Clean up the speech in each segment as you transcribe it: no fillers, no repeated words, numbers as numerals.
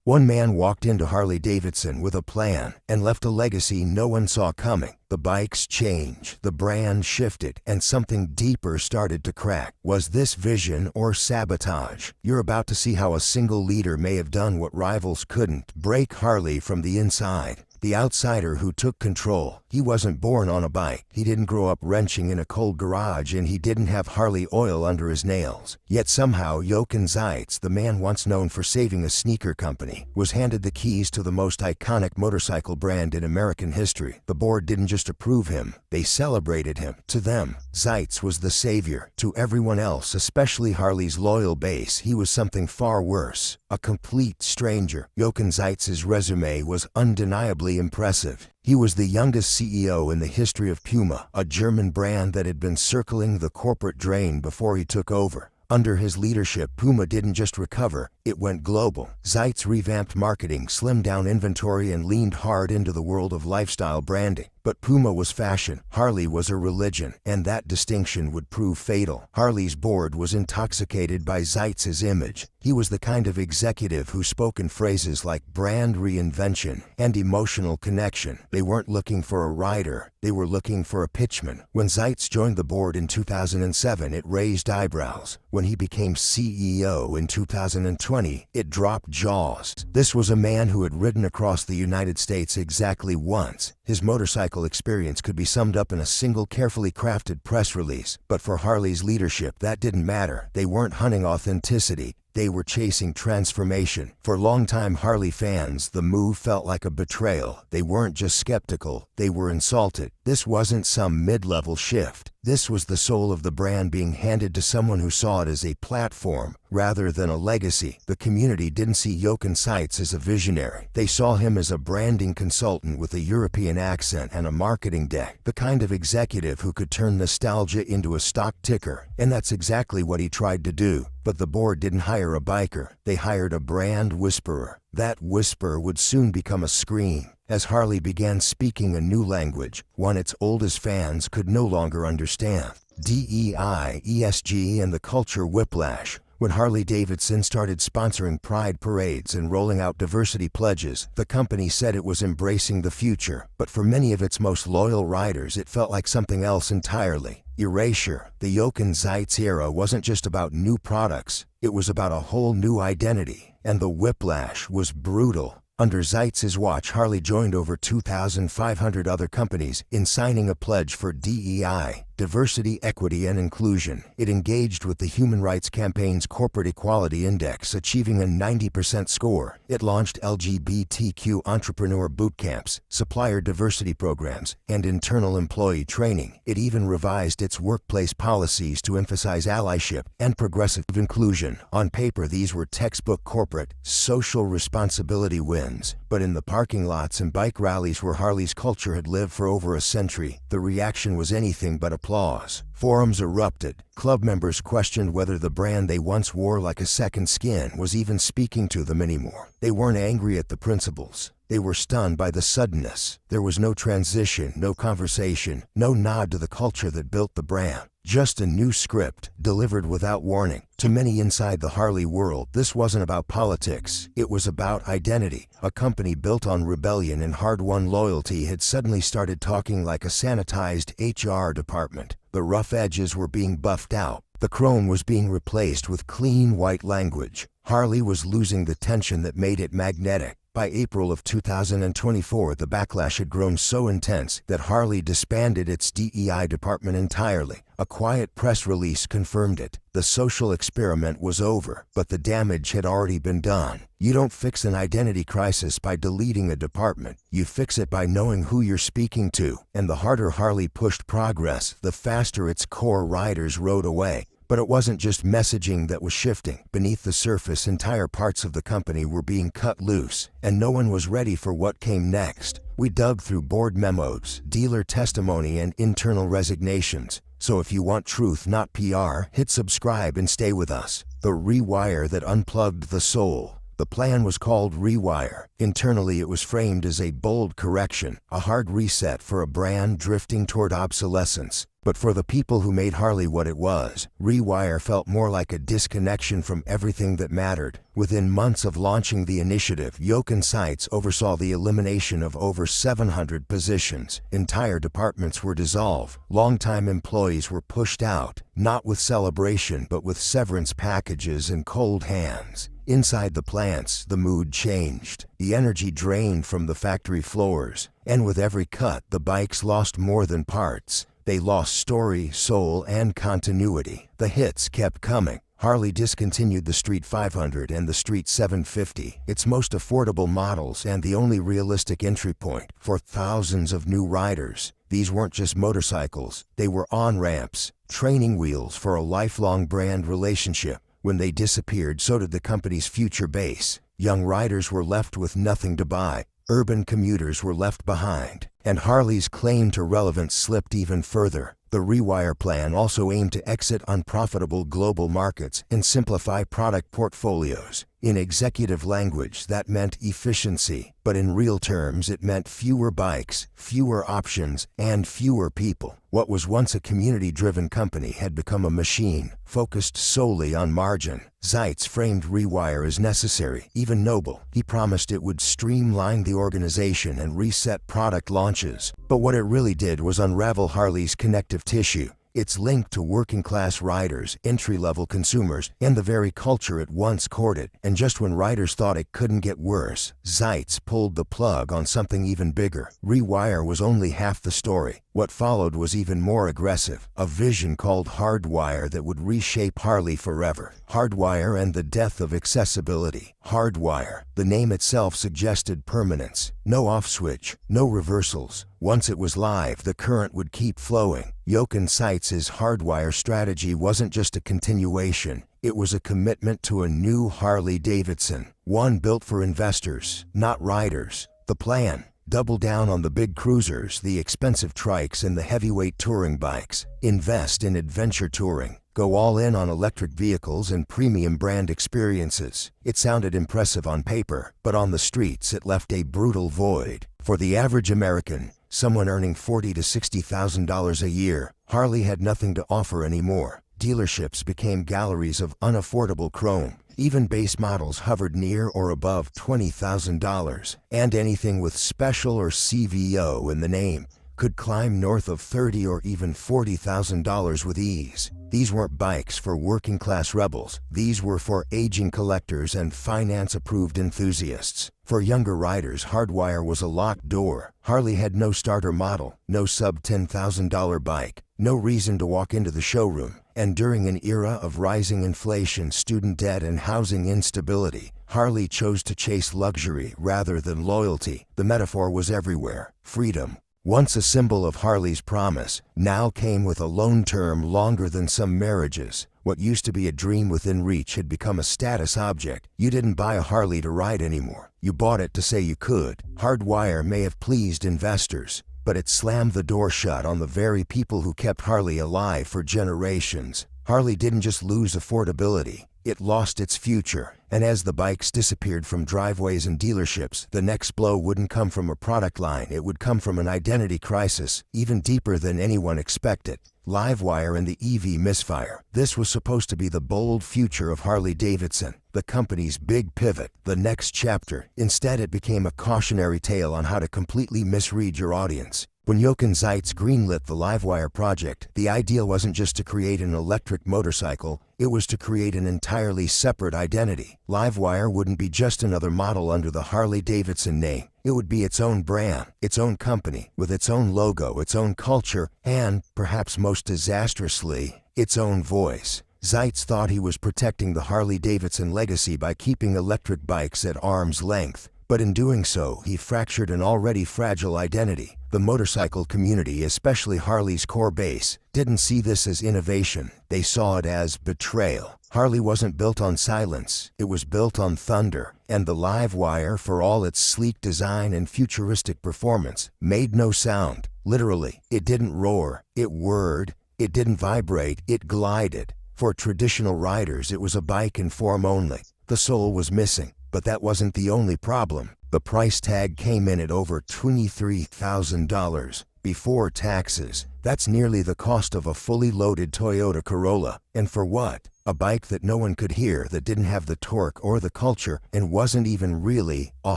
One man walked into Harley-Davidson with a plan and left a legacy no one saw coming. The bikes changed, the brand shifted, and something deeper started to crack. Was this vision or sabotage? You're about to see how a single leader may have done what rivals couldn't: break Harley from the inside. The outsider who took control. He wasn't born on a bike. He didn't grow up wrenching in a cold garage, and he didn't have Harley oil under his nails. Yet somehow Jochen Zeitz, the man once known for saving a sneaker company, was handed the keys to the most iconic motorcycle brand in American history. The board didn't just approve him, they celebrated him. To them, Zeitz was the savior. To everyone else, especially Harley's loyal base, he was something far worse: a complete stranger. Jochen Zeitz's resume was undeniably impressive. He was the youngest CEO in the history of Puma, a German brand that had been circling the corporate drain before he took over. Under his leadership, Puma didn't just recover, it went global. Zeitz revamped marketing, slimmed down inventory, and leaned hard into the world of lifestyle branding. But Puma was fashion, Harley was a religion, and that distinction would prove fatal. Harley's board was intoxicated by Zeitz's image. He was the kind of executive who spoke in phrases like brand reinvention and emotional connection. They weren't looking for a rider, they were looking for a pitchman. When Zeitz joined the board in 2007, it raised eyebrows. When he became CEO in 2020, it dropped jaws. This was a man who had ridden across the United States exactly once. His motorcycle experience could be summed up in a single carefully crafted press release. But for Harley's leadership, that didn't matter. They weren't hunting authenticity. They were chasing transformation. For longtime Harley fans, the move felt like a betrayal. They weren't just skeptical, they were insulted. This wasn't some mid-level shift. This was the soul of the brand being handed to someone who saw it as a platform rather than a legacy. The community didn't see Jochen Zeitz as a visionary. They saw him as a branding consultant with a European accent and a marketing deck, the kind of executive who could turn nostalgia into a stock ticker. And that's exactly what he tried to do. But the board didn't hire a biker, they hired a brand whisperer. That whisper would soon become a scream, as Harley began speaking a new language, one its oldest fans could no longer understand: DEI, ESG, and the culture whiplash. When Harley-Davidson started sponsoring pride parades and rolling out diversity pledges, the company said it was embracing the future. But for many of its most loyal riders, it felt like something else entirely: erasure. The Jochen Zeitz era wasn't just about new products, it was about a whole new identity. And the whiplash was brutal. Under Zeitz's watch, Harley joined over 2,500 other companies in signing a pledge for DEI, diversity, equity, and inclusion. It engaged with the Human Rights Campaign's Corporate Equality Index, achieving a 90% score. It launched LGBTQ entrepreneur boot camps, supplier diversity programs, and internal employee training. It even revised its workplace policies to emphasize allyship and progressive inclusion. On paper, these were textbook corporate, social responsibility wins. But in the parking lots and bike rallies where Harley's culture had lived for over a century, the reaction was anything but applause. Forums erupted. Club members questioned whether the brand they once wore like a second skin was even speaking to them anymore. They weren't angry at the principles. They were stunned by the suddenness. There was no transition, no conversation, no nod to the culture that built the brand. Just a new script, delivered without warning. To many inside the Harley world, this wasn't about politics. It was about identity. A company built on rebellion and hard-won loyalty had suddenly started talking like a sanitized HR department. The rough edges were being buffed out. The chrome was being replaced with clean white language. Harley was losing the tension that made it magnetic. By April of 2024, the backlash had grown so intense that Harley disbanded its DEI department entirely. A quiet press release confirmed it. The social experiment was over, but the damage had already been done. You don't fix an identity crisis by deleting a department. You fix it by knowing who you're speaking to. And the harder Harley pushed progress, the faster its core riders rode away. But it wasn't just messaging that was shifting. Beneath the surface, entire parts of the company were being cut loose, and no one was ready for what came next. We dug through board memos, dealer testimony, and internal resignations. So if you want truth, not PR, hit subscribe and stay with us. The Rewire that unplugged the soul. The plan was called Rewire. Internally, it was framed as a bold correction, a hard reset for a brand drifting toward obsolescence. But for the people who made Harley what it was, Rewire felt more like a disconnection from everything that mattered. Within months of launching the initiative, Jochen Seitz oversaw the elimination of over 700 positions. Entire departments were dissolved. Longtime employees were pushed out, not with celebration but with severance packages and cold hands. Inside the plants, the mood changed. The energy drained from the factory floors. And with every cut, the bikes lost more than parts. They lost story, soul, and continuity. The hits kept coming. Harley discontinued the Street 500 and the Street 750, its most affordable models and the only realistic entry point for thousands of new riders. These weren't just motorcycles, they were on-ramps, training wheels for a lifelong brand relationship. When they disappeared, so did the company's future base. Young riders were left with nothing to buy. Urban commuters were left behind, and Harley's claim to relevance slipped even further. The Rewire plan also aimed to exit unprofitable global markets and simplify product portfolios. In executive language, that meant efficiency, but in real terms it meant fewer bikes, fewer options, and fewer people. What was once a community-driven company had become a machine, focused solely on margin. Seitz framed Rewire as necessary, even noble. He promised it would streamline the organization and reset product launches. But what it really did was unravel Harley's connective tissue. It's linked to working-class riders, entry-level consumers, and the very culture it once courted. And just when riders thought it couldn't get worse, Seitz pulled the plug on something even bigger. Rewire was only half the story. What followed was even more aggressive, a vision called Hardwire that would reshape Harley forever. Hardwire and the death of accessibility. Hardwire, the name itself suggested permanence. No off switch, no reversals. Once it was live, the current would keep flowing. Jochen Seitz's Hardwire strategy wasn't just a continuation. It was a commitment to a new Harley-Davidson, one built for investors, not riders. The plan: double down on the big cruisers, the expensive trikes, and the heavyweight touring bikes. Invest in adventure touring. Go all in on electric vehicles and premium brand experiences. It sounded impressive on paper, but on the streets it left a brutal void. For the average American, someone earning $40,000 to $60,000 a year, Harley had nothing to offer anymore. Dealerships became galleries of unaffordable chrome. Even base models hovered near or above $20,000, and anything with special or CVO in the name could climb north of $30,000 or even $40,000 with ease. These weren't bikes for working-class rebels. These were for aging collectors and finance-approved enthusiasts. For younger riders, Hardwire was a locked door. Harley had no starter model, no sub-$10,000 bike, no reason to walk into the showroom. And during an era of rising inflation, student debt, and housing instability, Harley chose to chase luxury rather than loyalty. The metaphor was everywhere. Freedom, once a symbol of Harley's promise, now came with a loan term longer than some marriages. What used to be a dream within reach had become a status object. You didn't buy a Harley to ride anymore. You bought it to say you could. Hardwire may have pleased investors, but it slammed the door shut on the very people who kept Harley alive for generations. Harley didn't just lose affordability, it lost its future. And as the bikes disappeared from driveways and dealerships, the next blow wouldn't come from a product line, it would come from an identity crisis, even deeper than anyone expected. LiveWire and the EV Misfire. This was supposed to be the bold future of Harley-Davidson, the company's big pivot, the next chapter. Instead, it became a cautionary tale on how to completely misread your audience. When Jochen Seitz greenlit the LiveWire project, the idea wasn't just to create an electric motorcycle, it was to create an entirely separate identity. LiveWire wouldn't be just another model under the Harley-Davidson name. It would be its own brand, its own company, with its own logo, its own culture, and, perhaps most disastrously, its own voice. Seitz thought he was protecting the Harley-Davidson legacy by keeping electric bikes at arm's length. But in doing so, he fractured an already fragile identity. The motorcycle community, especially Harley's core base, didn't see this as innovation. They saw it as betrayal. Harley wasn't built on silence, it was built on thunder. And the LiveWire, for all its sleek design and futuristic performance, made no sound. Literally, it didn't roar, it whirred. It didn't vibrate, it glided. For traditional riders, it was a bike in form only. The soul was missing. But that wasn't the only problem. The price tag came in at over $23,000 before taxes. That's nearly the cost of a fully loaded Toyota Corolla. And for what? A bike that no one could hear, that didn't have the torque or the culture, and wasn't even really a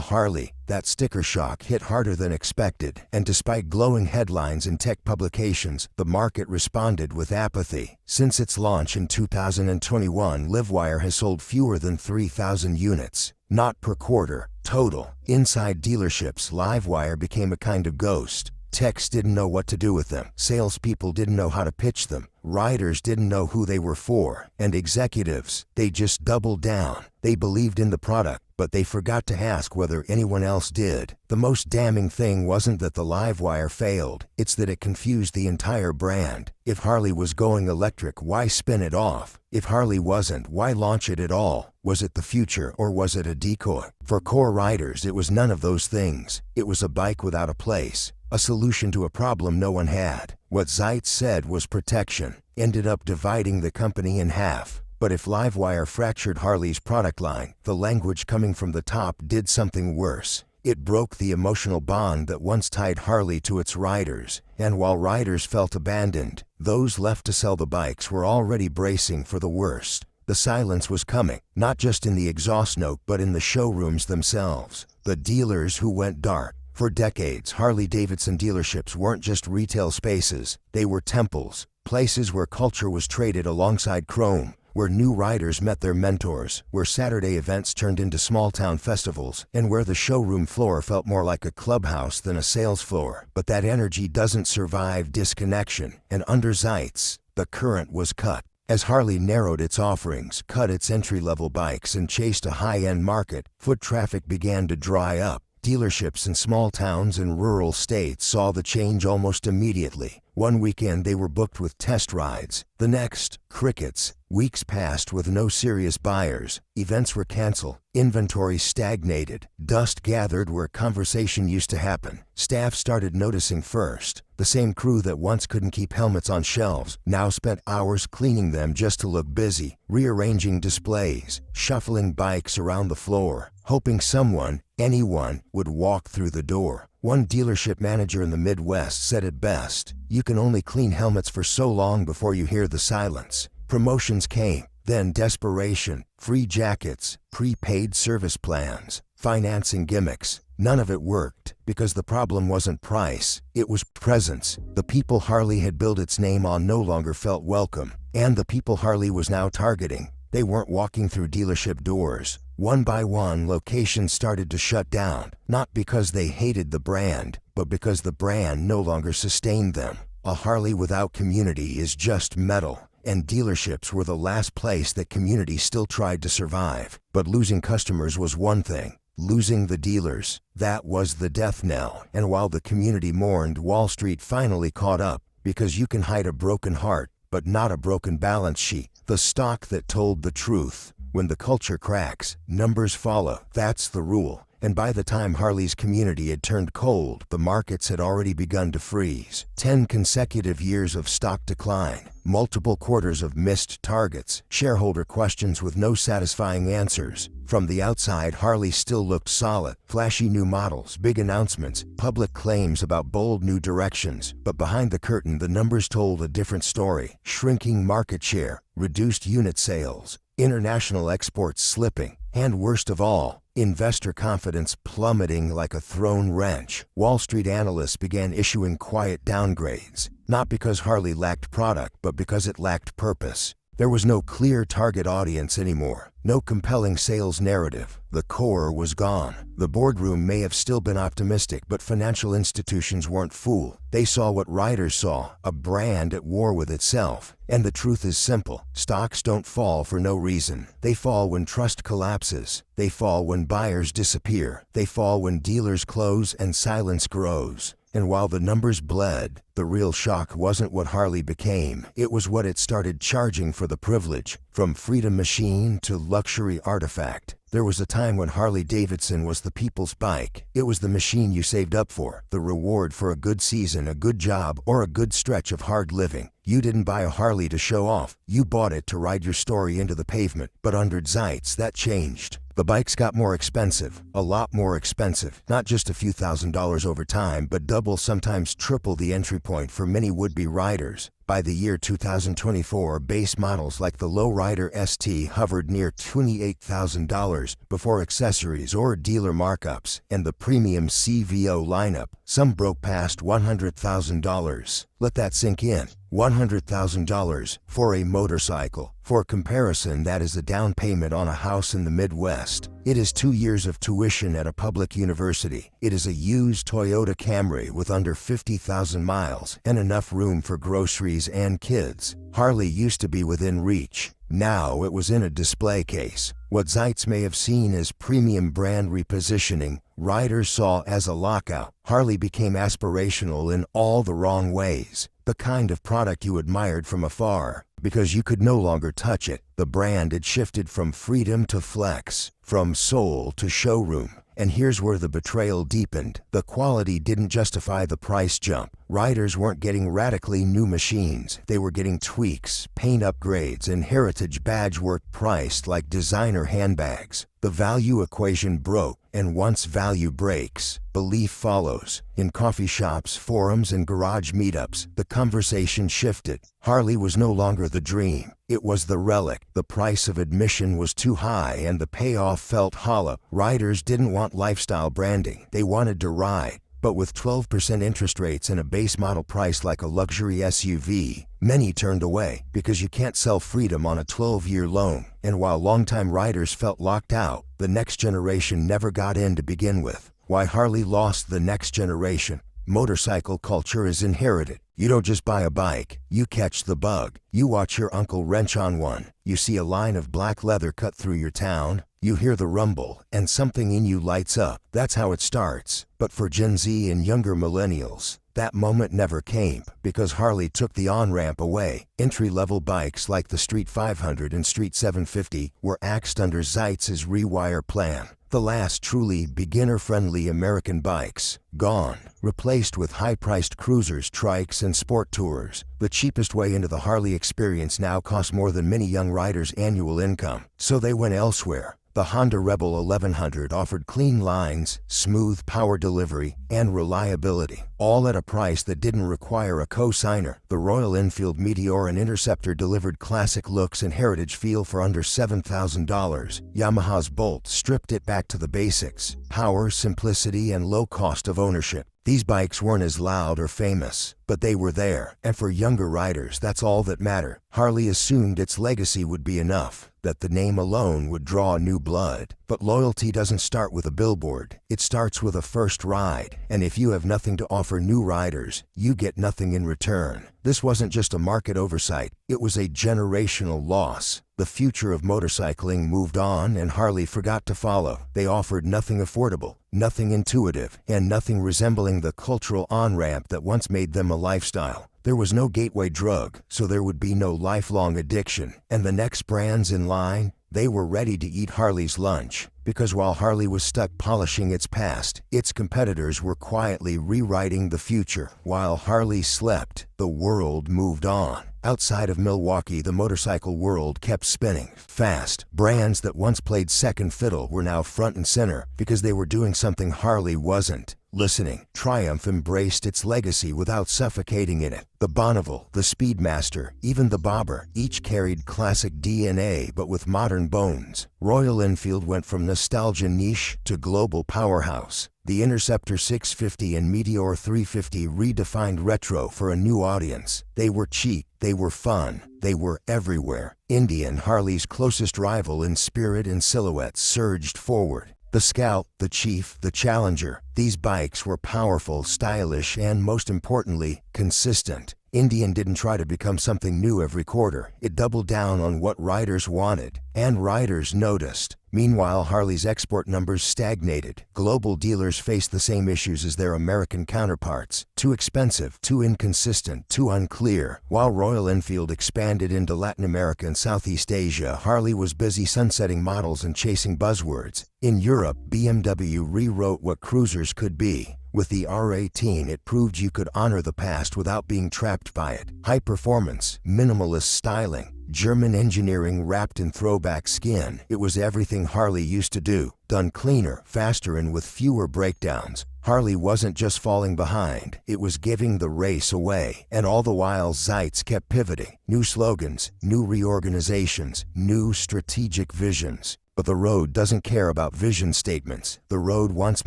Harley. That sticker shock hit harder than expected, and despite glowing headlines in tech publications, the market responded with apathy. Since its launch in 2021, LiveWire has sold fewer than 3,000 units. Not per quarter, total. Inside dealerships, LiveWire became a kind of ghost. Techs didn't know what to do with them. Salespeople didn't know how to pitch them. Riders didn't know who they were for. And executives, they just doubled down. They believed in the product, but they forgot to ask whether anyone else did. The most damning thing wasn't that the LiveWire failed, it's that it confused the entire brand. If Harley was going electric, why spin it off? If Harley wasn't, why launch it at all? Was it the future, or was it a decoy? For core riders, it was none of those things. It was a bike without a place. A solution to a problem no one had. What Zeitz said was protection ended up dividing the company in half. But if LiveWire fractured Harley's product line, the language coming from the top did something worse. It broke the emotional bond that once tied Harley to its riders. And while riders felt abandoned, those left to sell the bikes were already bracing for the worst. The silence was coming, not just in the exhaust note but in the showrooms themselves. The dealers who went dark. For decades, Harley-Davidson dealerships weren't just retail spaces, they were temples, places where culture was traded alongside chrome, where new riders met their mentors, where Saturday events turned into small-town festivals, and where the showroom floor felt more like a clubhouse than a sales floor. But that energy doesn't survive disconnection, and under Zeitz, the current was cut. As Harley narrowed its offerings, cut its entry-level bikes, and chased a high-end market, foot traffic began to dry up. Dealerships in small towns and rural states saw the change almost immediately. One weekend they were booked with test rides. The next, crickets. Weeks passed with no serious buyers. Events were canceled. Inventory stagnated. Dust gathered where conversation used to happen. Staff started noticing first. The same crew that once couldn't keep helmets on shelves now spent hours cleaning them just to look busy, rearranging displays, shuffling bikes around the floor, hoping someone, anyone, would walk through the door. One dealership manager in the Midwest said it best: "You can only clean helmets for so long before you hear the silence." Promotions came, then desperation, free jackets, prepaid service plans, financing gimmicks. None of it worked, because the problem wasn't price, it was presence. The people Harley had built its name on no longer felt welcome, and the people Harley was now targeting, they weren't walking through dealership doors. One by one, locations started to shut down, not because they hated the brand, but because the brand no longer sustained them. A Harley without community is just metal, and dealerships were the last place that community still tried to survive. But losing customers was one thing. Losing the dealers, that was the death knell. And while the community mourned, Wall Street finally caught up, because you can hide a broken heart, but not a broken balance sheet. The stock that told the truth. When the culture cracks, numbers follow. That's the rule. And by the time Harley's community had turned cold, the markets had already begun to freeze. 10 consecutive years of stock decline, multiple quarters of missed targets, shareholder questions with no satisfying answers. From the outside, Harley still looked solid. Flashy new models, big announcements, public claims about bold new directions. But behind the curtain, the numbers told a different story. Shrinking market share, reduced unit sales, international exports slipping, and worst of all, investor confidence plummeting like a thrown wrench. Wall Street analysts began issuing quiet downgrades, not because Harley lacked product, but because it lacked purpose. There was no clear target audience anymore, no compelling sales narrative. The core was gone. The boardroom may have still been optimistic, but financial institutions weren't fooled. They saw what riders saw, a brand at war with itself. And the truth is simple: stocks don't fall for no reason. They fall when trust collapses. They fall when buyers disappear. They fall when dealers close and silence grows. And while the numbers bled, the real shock wasn't what Harley became. It was what it started charging for the privilege. From freedom machine to luxury artifact. There was a time when Harley-Davidson was the people's bike. It was the machine you saved up for, the reward for a good season, a good job, or a good stretch of hard living. You didn't buy a Harley to show off. You bought it to ride your story into the pavement. But under Zeitz, that changed. The bikes got more expensive, a lot more expensive, not just a few $1,000s over time, but double, sometimes triple the entry point for many would-be riders. By the year 2024, base models like the lowrider ST hovered near $28,000 before accessories or dealer markups, and the premium CVO lineup, some broke past $100,000. Let that sink in. $100,000 for a motorcycle. For comparison, that is a down payment on a house in the Midwest. It is 2 years of tuition at a public university. It is a used Toyota Camry with under 50,000 miles and enough room for groceries and kids. Harley used to be within reach. Now it was in a display case. What Zeitz may have seen as premium brand repositioning, riders saw as a lockout. Harley became aspirational in all the wrong ways. The kind of product you admired from afar, because you could no longer touch it. The brand had shifted from freedom to flex, from soul to showroom. And here's where the betrayal deepened. The quality didn't justify the price jump. Riders weren't getting radically new machines. They were getting tweaks, paint upgrades, and heritage badge work priced like designer handbags. The value equation broke, and once value breaks, belief follows. In coffee shops, forums, and garage meetups, the conversation shifted. Harley was no longer the dream. It was the relic. The price of admission was too high and the payoff felt hollow. Riders didn't want lifestyle branding. They wanted to ride. But with 12% interest rates and a base model price like a luxury SUV, many turned away because you can't sell freedom on a 12-year loan. And while longtime riders felt locked out, the next generation never got in to begin with. Why Harley lost the next generation? Motorcycle culture is inherited. You don't just buy a bike, you catch the bug. You watch your uncle wrench on one. You see a line of black leather cut through your town. You hear the rumble, and something in you lights up. That's how it starts. But for Gen Z and younger millennials, that moment never came because Harley took the on-ramp away. Entry-level bikes like the Street 500 and Street 750 were axed under Zeitz's Rewire plan. The last truly beginner-friendly American bikes, gone, replaced with high-priced cruisers, trikes, and sport tours. The cheapest way into the Harley experience now costs more than many young riders' annual income, so they went elsewhere. The Honda Rebel 1100 offered clean lines, smooth power delivery, and reliability, all at a price that didn't require a co-signer. The Royal Enfield Meteor and Interceptor delivered classic looks and heritage feel for under $7,000. Yamaha's Bolt stripped it back to the basics: power, simplicity, and low cost of ownership. These bikes weren't as loud or famous, but they were there, and for younger riders, that's all that mattered. Harley assumed its legacy would be enough, that the name alone would draw new blood. But loyalty doesn't start with a billboard. It starts with a first ride, and if you have nothing to offer new riders, you get nothing in return. This wasn't just a market oversight, it was a generational loss. The future of motorcycling moved on and Harley forgot to follow. They offered nothing affordable, nothing intuitive, and nothing resembling the cultural on-ramp that once made them a lifestyle. There was no gateway drug, so there would be no lifelong addiction. And the next brands in line, they were ready to eat Harley's lunch. Because while Harley was stuck polishing its past, its competitors were quietly rewriting the future. While Harley slept, the world moved on. Outside of Milwaukee, the motorcycle world kept spinning fast. Brands that once played second fiddle were now front and center because they were doing something Harley wasn't. Listening. Triumph embraced its legacy without suffocating in it. The Bonneville, the Speedmaster, even the Bobber, each carried classic DNA but with modern bones. Royal Enfield went from nostalgia niche to global powerhouse. The Interceptor 650 and Meteor 350 redefined retro for a new audience. They were cheap, they were fun, they were everywhere. Indian, Harley's closest rival in spirit and silhouette, surged forward. The Scout, the Chief, the Challenger. These bikes were powerful, stylish, and most importantly, consistent. Indian didn't try to become something new every quarter. It doubled down on what riders wanted, and riders noticed. Meanwhile, Harley's export numbers stagnated. Global dealers faced the same issues as their American counterparts. Too expensive, too inconsistent, too unclear. While Royal Enfield expanded into Latin America and Southeast Asia, Harley was busy sunsetting models and chasing buzzwords. In Europe, BMW rewrote what cruisers could be. With the R18, it proved you could honor the past without being trapped by it. High performance, minimalist styling, German engineering wrapped in throwback skin. It was everything Harley used to do, done cleaner, faster, and with fewer breakdowns. Harley wasn't just falling behind, it was giving the race away. And all the while Zeitz kept pivoting. New slogans, new reorganizations, new strategic visions. But the road doesn't care about vision statements. The road wants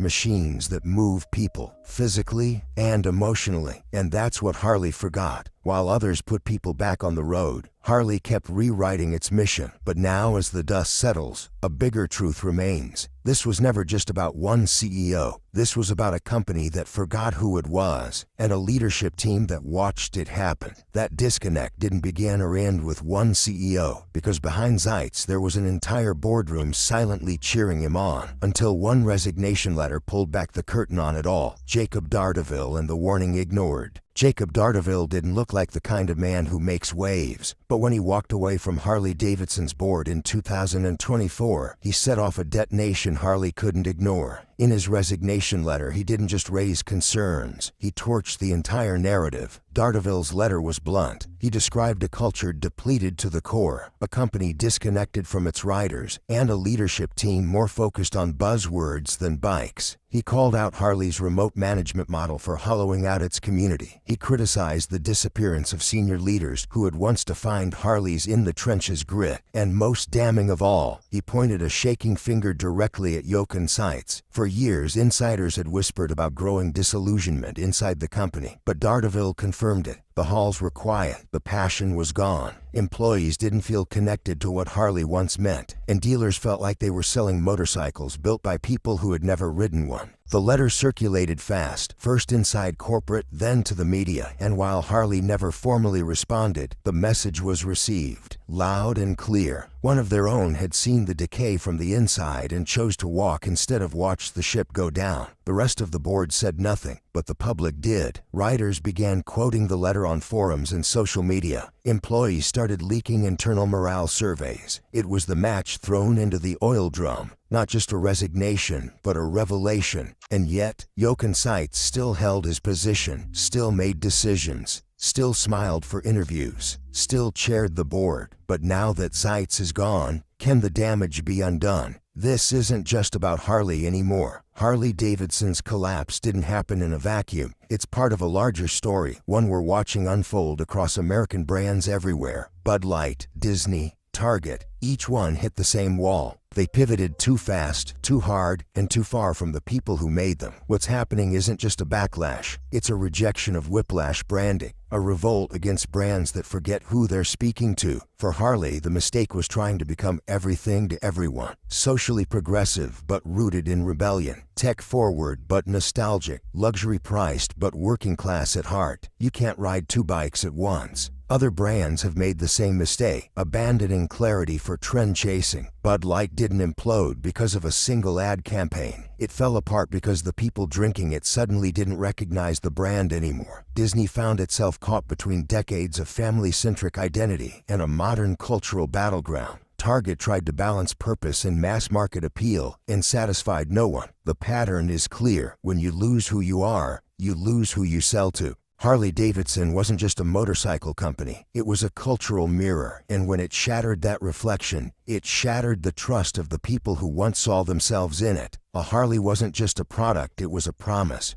machines that move people, physically and emotionally. And that's what Harley forgot. While others put people back on the road, Harley kept rewriting its mission. But now, as the dust settles, a bigger truth remains. This was never just about one CEO. This was about a company that forgot who it was, and a leadership team that watched it happen. That disconnect didn't begin or end with one CEO, because behind Zeitz there was an entire boardroom silently cheering him on, until one resignation letter pulled back the curtain on it all. Jacob Dardeville, and the warning ignored. Jacob Dardeville didn't look like the kind of man who makes waves, but when he walked away from Harley-Davidson's board in 2024, he set off a detonation Harley couldn't ignore. In his resignation letter, he didn't just raise concerns, he torched the entire narrative. Dardeville's letter was blunt. He described a culture depleted to the core, a company disconnected from its riders, and a leadership team more focused on buzzwords than bikes. He called out Harley's remote management model for hollowing out its community. He criticized the disappearance of senior leaders who had once defined Harley's in-the-trenches grit. And most damning of all, he pointed a shaking finger directly at Jochen Zeitz. For years, insiders had whispered about growing disillusionment inside the company, but Dardeville confirmed it. The halls were quiet, the passion was gone. Employees didn't feel connected to what Harley once meant, and dealers felt like they were selling motorcycles built by people who had never ridden one. The letter circulated fast, first inside corporate, then to the media, and while Harley never formally responded, the message was received, loud and clear. One of their own had seen the decay from the inside and chose to walk instead of watch the ship go down. The rest of the board said nothing, but the public did. Riders began quoting the letter on forums and social media. Employees started leaking internal morale surveys. It was the match thrown into the oil drum. Not just a resignation, but a revelation. And yet, Jochen Zeitz still held his position, still made decisions, still smiled for interviews, still chaired the board. But now that Zeitz is gone, can the damage be undone? This isn't just about Harley anymore. Harley-Davidson's collapse didn't happen in a vacuum. It's part of a larger story, one we're watching unfold across American brands everywhere. Bud Light, Disney, Target, each one hit the same wall. They pivoted too fast, too hard, and too far from the people who made them. What's happening isn't just a backlash, it's a rejection of whiplash branding, a revolt against brands that forget who they're speaking to. For Harley, the mistake was trying to become everything to everyone. Socially progressive, but rooted in rebellion. Tech-forward, but nostalgic. Luxury-priced, but working-class at heart. You can't ride two bikes at once. Other brands have made the same mistake, abandoning clarity for trend chasing. Bud Light didn't implode because of a single ad campaign. It fell apart because the people drinking it suddenly didn't recognize the brand anymore. Disney found itself caught between decades of family-centric identity and a modern cultural battleground. Target tried to balance purpose and mass-market appeal and satisfied no one. The pattern is clear. When you lose who you are, you lose who you sell to. Harley-Davidson wasn't just a motorcycle company, it was a cultural mirror, and when it shattered that reflection, it shattered the trust of the people who once saw themselves in it. A Harley wasn't just a product, it was a promise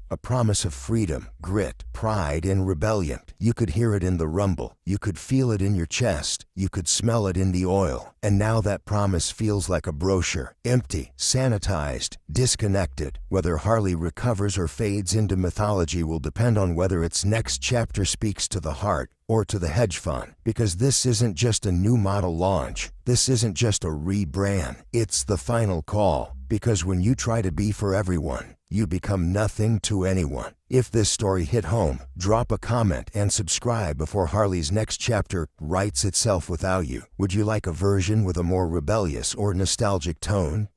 of freedom, grit, pride, and rebellion. You could hear it in the rumble, you could feel it in your chest, you could smell it in the oil. And now that promise feels like a brochure, empty, sanitized, disconnected. Whether Harley recovers or fades into mythology will depend on whether its next chapter speaks to the heart or to the hedge fund. Because this isn't just a new model launch, this isn't just a rebrand, it's the final call. Because when you try to be for everyone, you become nothing to anyone. If this story hit home, drop a comment and subscribe before Harley's next chapter writes itself without you. Would you like a version with a more rebellious or nostalgic tone?